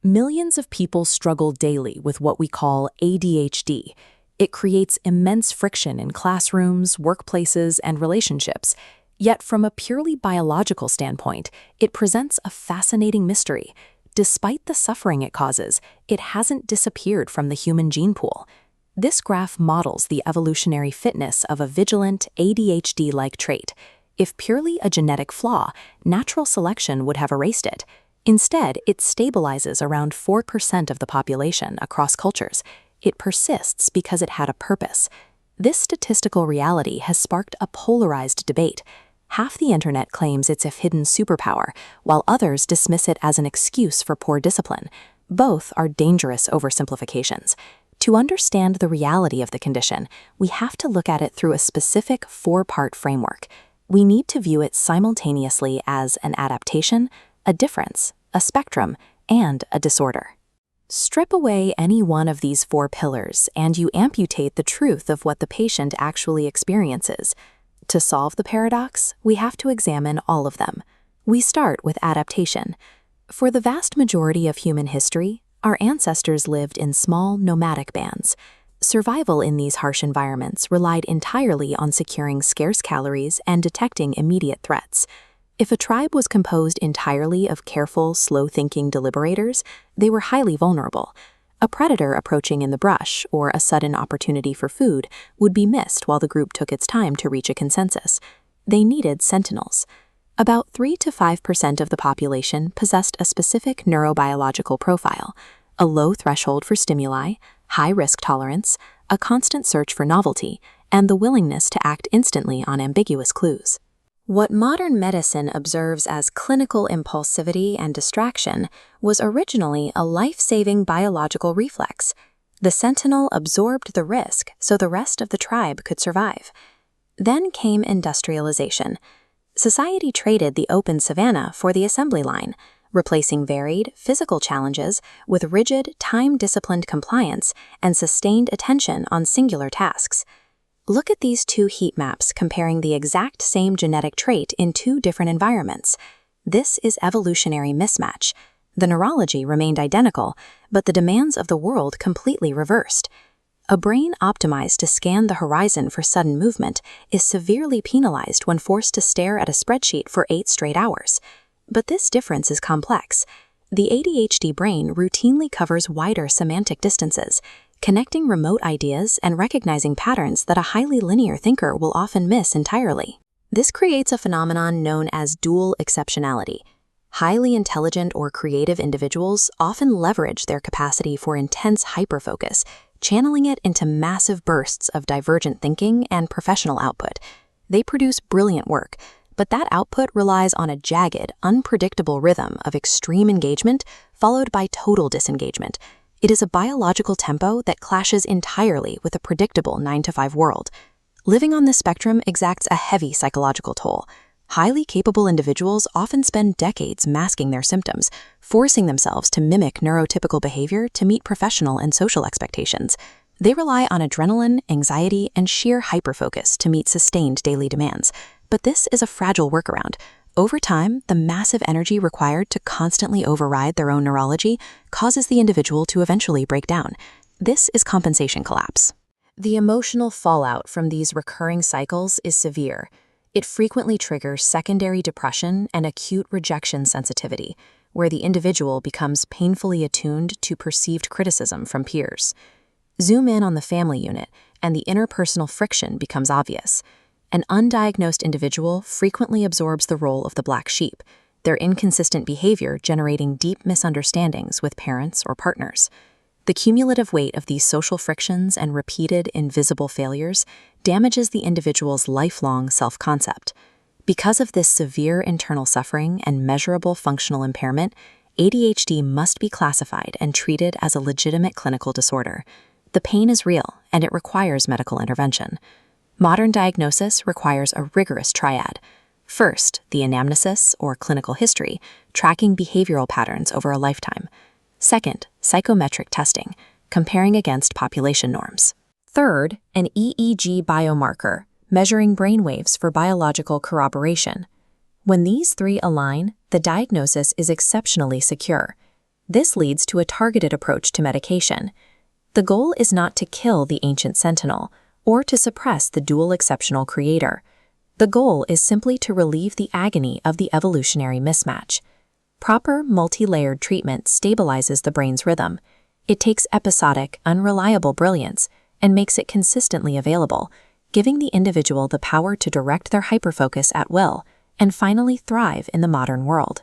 Millions of people struggle daily with what we call ADHD. It creates immense friction in classrooms, workplaces, and relationships. Yet from a purely biological standpoint, it presents a fascinating mystery. Despite the suffering it causes, it hasn't disappeared from the human gene pool. This graph models the evolutionary fitness of a vigilant ADHD-like trait. If purely a genetic flaw, natural selection would have erased it. Instead, it stabilizes around 4% of the population across cultures. It persists because it had a purpose. This statistical reality has sparked a polarized debate. Half the internet claims it's a hidden superpower, while others dismiss it as an excuse for poor discipline. Both are dangerous oversimplifications. To understand the reality of the condition, we have to look at it through a specific 4-part framework. We need to view it simultaneously as an adaptation, a difference, a spectrum, and a disorder. Strip away any one of these 4 pillars, and you amputate the truth of what the patient actually experiences. To solve the paradox, we have to examine all of them. We start with adaptation. For the vast majority of human history, our ancestors lived in small, nomadic bands. Survival in these harsh environments relied entirely on securing scarce calories and detecting immediate threats. If a tribe was composed entirely of careful, slow-thinking deliberators, they were highly vulnerable. A predator approaching in the brush or a sudden opportunity for food would be missed while the group took its time to reach a consensus. They needed sentinels. About 3 to 5% of the population possessed a specific neurobiological profile: a low threshold for stimuli, high risk tolerance, a constant search for novelty, and the willingness to act instantly on ambiguous clues. What modern medicine observes as clinical impulsivity and distraction was originally a life-saving biological reflex. The sentinel absorbed the risk so the rest of the tribe could survive. Then came industrialization. Society traded the open savanna for the assembly line, replacing varied, physical challenges with rigid, time-disciplined compliance and sustained attention on singular tasks. Look at these 2 heat maps comparing the exact same genetic trait in 2 different environments. This is evolutionary mismatch. The neurology remained identical, but the demands of the world completely reversed. A brain optimized to scan the horizon for sudden movement is severely penalized when forced to stare at a spreadsheet for 8 straight hours. But this difference is complex. The ADHD brain routinely covers wider semantic distances, connecting remote ideas and recognizing patterns that a highly linear thinker will often miss entirely. This creates a phenomenon known as dual exceptionality. Highly intelligent or creative individuals often leverage their capacity for intense hyperfocus, channeling it into massive bursts of divergent thinking and professional output. They produce brilliant work, but that output relies on a jagged, unpredictable rhythm of extreme engagement followed by total disengagement. It is a biological tempo that clashes entirely with a predictable 9-to-5 world. Living on this spectrum exacts a heavy psychological toll. Highly capable individuals often spend decades masking their symptoms, forcing themselves to mimic neurotypical behavior to meet professional and social expectations. They rely on adrenaline, anxiety, and sheer hyperfocus to meet sustained daily demands. But this is a fragile workaround. Over time, the massive energy required to constantly override their own neurology causes the individual to eventually break down. This is compensation collapse. The emotional fallout from these recurring cycles is severe. It frequently triggers secondary depression and acute rejection sensitivity, where the individual becomes painfully attuned to perceived criticism from peers. Zoom in on the family unit, and the interpersonal friction becomes obvious. An undiagnosed individual frequently absorbs the role of the black sheep, their inconsistent behavior generating deep misunderstandings with parents or partners. The cumulative weight of these social frictions and repeated invisible failures damages the individual's lifelong self-concept. Because of this severe internal suffering and measurable functional impairment, ADHD must be classified and treated as a legitimate clinical disorder. The pain is real, and it requires medical intervention. Modern diagnosis requires a rigorous triad. First, the anamnesis, or clinical history, tracking behavioral patterns over a lifetime. Second, psychometric testing, comparing against population norms. Third, an EEG biomarker, measuring brainwaves for biological corroboration. When these 3 align, the diagnosis is exceptionally secure. This leads to a targeted approach to medication. The goal is not to kill the ancient sentinel or to suppress the dual exceptional creator. The goal is simply to relieve the agony of the evolutionary mismatch. Proper, multi-layered treatment stabilizes the brain's rhythm. It takes episodic, unreliable brilliance and makes it consistently available, giving the individual the power to direct their hyperfocus at will and finally thrive in the modern world.